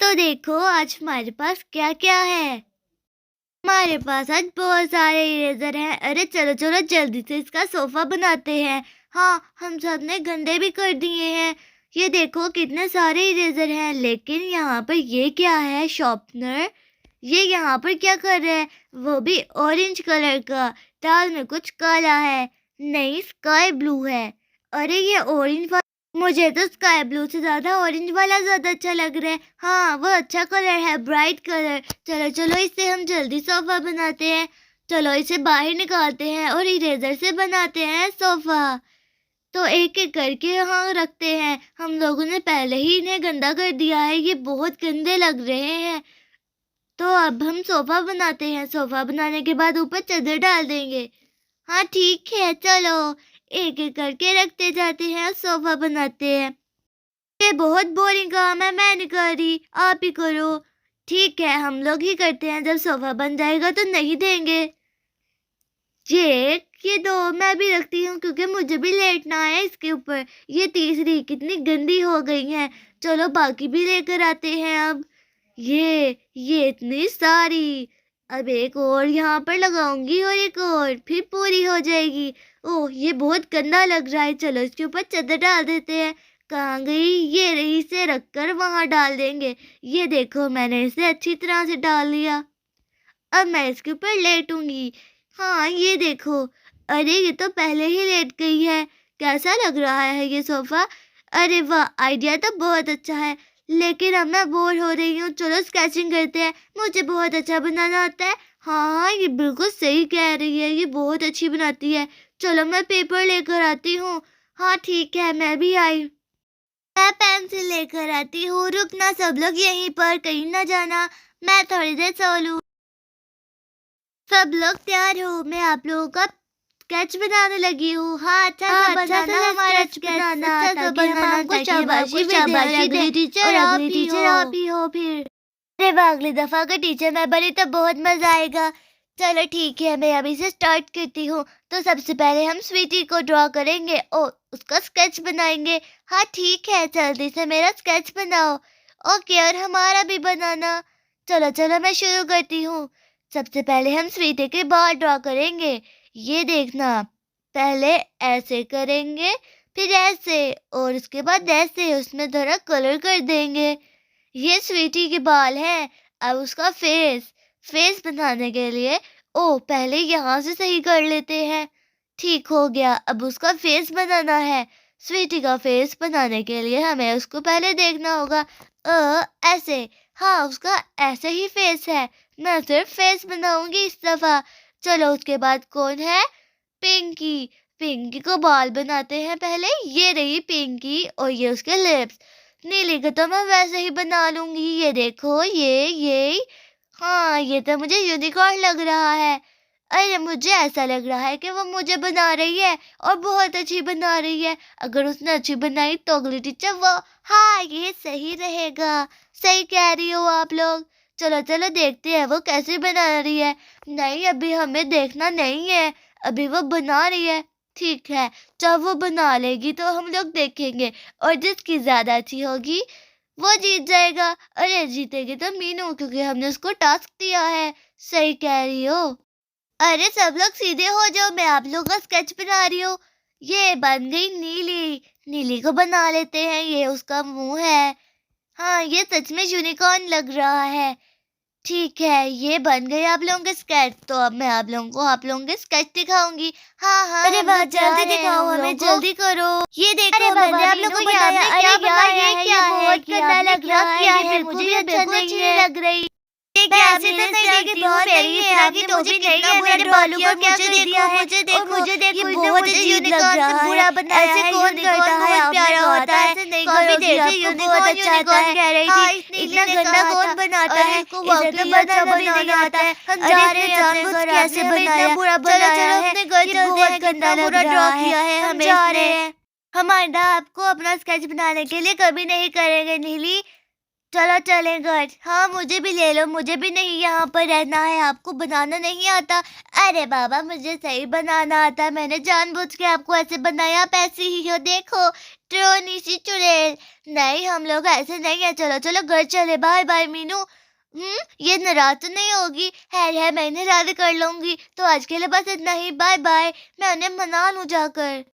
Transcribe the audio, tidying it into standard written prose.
तो देखो आज हमारे पास क्या क्या है। हमारे पास आज बहुत सारे इरेजर हैं। अरे चलो चलो जल्दी से इसका सोफा बनाते हैं। हाँ, हम सबने गंदे भी कर दिए हैं। ये देखो कितने सारे इरेजर हैं, लेकिन यहाँ पर ये क्या है शॉर्पनर? ये यहाँ पर क्या कर रहा है? वो भी ऑरेंज कलर का। दाल में कुछ काला है। नहीं, स्काई ब्लू है। अरे ये ऑरेंज, मुझे तो स्काई ब्लू से ज़्यादा ऑरेंज वाला ज़्यादा अच्छा लग रहा है। हाँ, वो अच्छा कलर है, ब्राइट कलर। चलो चलो इससे हम जल्दी सोफ़ा बनाते हैं। चलो इसे बाहर निकालते हैं और इरेजर से बनाते हैं सोफ़ा। तो एक एक करके यहाँ रखते हैं। हम लोगों ने पहले ही इन्हें गंदा कर दिया है, ये बहुत गंदे लग रहे हैं। तो अब हम सोफ़ा बनाते हैं। सोफ़ा बनाने के बाद ऊपर चादर डाल देंगे। हाँ ठीक है, चलो एक एक करके रखते जाते हैं और सोफ़ा बनाते हैं। ये बहुत बोरिंग काम है, मैं नहीं कर रही, आप ही करो। ठीक है, हम लोग ही करते हैं। जब सोफा बन जाएगा तो नहीं देंगे। ये दो मैं भी रखती हूँ क्योंकि मुझे भी लेटना है इसके ऊपर। ये तीसरी कितनी गंदी हो गई है। चलो बाकी भी लेकर आते हैं अब। ये इतनी सारी। अब एक और यहाँ पर लगाऊंगी और एक और, फिर पूरी हो जाएगी। ओह, ये बहुत गंदा लग रहा है। चलो इसके ऊपर चादर डाल देते हैं। कहाँ गई? ये रही, इसे रखकर वहाँ डाल देंगे। ये देखो मैंने इसे अच्छी तरह से डाल लिया। अब मैं इसके ऊपर लेटूंगी। हाँ ये देखो। अरे ये तो पहले ही लेट गई है। कैसा लग रहा है ये सोफा? अरे वाह, आइडिया तो बहुत अच्छा है, लेकिन अब मैं बोर हो रही हूँ। चलो स्केचिंग करते हैं, मुझे बहुत अच्छा बनाना आता है। हाँ ये बिल्कुल सही कह रही है, ये बहुत अच्छी बनाती है। चलो मैं पेपर लेकर आती हूँ। हाँ ठीक है, मैं भी आई। मैं पेंसिल लेकर आती हूँ। रुकना सब लोग यहीं पर, कहीं ना जाना, मैं थोड़ी देर सो लूँ। सब लोग तैयार हो? मैं आप लोगों का स्केच बनाने लगी हूँ। हाँ अच्छा सा बनाना हमारा स्केच बनाना, ताकि हम आपको शाबाशी दे। अगली टीचर आप ही हो फिर। अरे वाह, अगली दफा का टीचर मैं बनी तो बहुत मजा आएगा। चलो ठीक है, मैं अभी से स्टार्ट करती हूँ। तो सबसे पहले हम स्वीटी को ड्रॉ करेंगे और उसका स्केच बनाएंगे। हाँ ठीक है, जल्दी से मेरा स्केच बनाओ। ओके, और हमारा भी बनाना। चलो चलो मैं शुरू करती हूँ। सबसे पहले हम स्वीटी के बाल ड्रॉ करेंगे। ये देखना, पहले ऐसे करेंगे, फिर ऐसे, और उसके बाद ऐसे, उसमें थोड़ा कलर कर देंगे। ये स्वीटी के बाल हैं। अब उसका फेस बनाने के लिए, पहले यहाँ से सही कर लेते हैं। ठीक हो गया। अब उसका फेस बनाना है। स्वीटी का फेस बनाने के लिए हमें उसको पहले देखना होगा। ऐसे। हाँ, उसका ऐसे ही फेस है। मैं सिर्फ फेस बनाऊंगी इस दफा। चलो उसके बाद कौन है? पिंकी। पिंकी को बाल बनाते हैं पहले। ये रही पिंकी और ये उसके लिप्स। नीली को तो मैं वैसे ही बना लूंगी। ये देखो, ये हाँ, ये तो मुझे यूनिकॉर्न लग रहा है। अरे मुझे ऐसा लग रहा है कि वो मुझे बना रही है और बहुत अच्छी बना रही है। अगर उसने अच्छी बनाई तो अगली टीचर वो। हाँ ये सही रहेगा। सही कह रही हो आप लोग। चलो चलो देखते हैं वो कैसे बना रही है। नहीं, अभी हमें देखना नहीं है, अभी वो बना रही है। ठीक है, जब वो बना लेगी तो हम लोग देखेंगे, और जिसकी ज्यादा अच्छी होगी वो जीत जाएगा। अरे जीतेगी तो मीनू, क्योंकि हमने उसको टास्क दिया है। सही कह रही हो। अरे सब लोग सीधे हो जाओ, मैं आप लोगों का स्केच बना रही हूँ। ये बन गई नीली। नीली को बना लेते हैं, ये उसका मुंह है। हाँ ये सच में यूनिकॉर्न लग रहा है। ठीक है, ये बन गए आप लोगों के स्केच। तो अब मैं आप लोगों के स्केच दिखाऊंगी। हाँ हाँ, अरे वाह, जल्दी दिखाओ हमें, जल्दी करो। ये देखो मैंने आप लोगों को बताया। अरे यार ये क्या है? बहुत गंदा लग रहा है, मुझे ये बिल्कुल अच्छी नहीं लग रही। ये कैसे तो नहीं देखी, बहुत नहीं है आगे तो भी नहीं है। मेरे बालों को क्या कर दिया है? मुझे देखो ये बहुत अजीब लग रहा है। बुरा बनाया है। ऐसे कौन करता है? बहुत प्यारा होता है। ऐसे नहीं करोगी, आपको बहुत अच्छा आता है। हाँ, इतना गंदा कौन बनाता है? इसे तो अच्छा बनाना आता है। हम जा रहे हैं अपने घर, कैसे बनाया? बुरा बनाया है, ये बहुत गंदा लग रहा है। हम जा रहे हैं। हमारा आपको अपना स्केच बनाने के लिए कभी नहीं करेंगे नीली। चलो चलें घर। हाँ, मुझे भी ले लो, मुझे भी नहीं यहाँ पर रहना है। आपको बनाना नहीं आता? अरे बाबा, मुझे सही बनाना आता है। मैंने जानबूझ के आपको ऐसे बनाया, आप ऐसी ही हो। देखो, ट्रोनी सी चुड़ैल। नहीं, हम लोग ऐसे नहीं है। चलो चलो घर चले। Bye bye Meenu. ये नाराज तो नहीं होगी? है मैं इन्हें राजी कर लूंगी। तो आज के लिए बस इतना ही। Bye bye. मैं उन्हें मना लूं जाकर।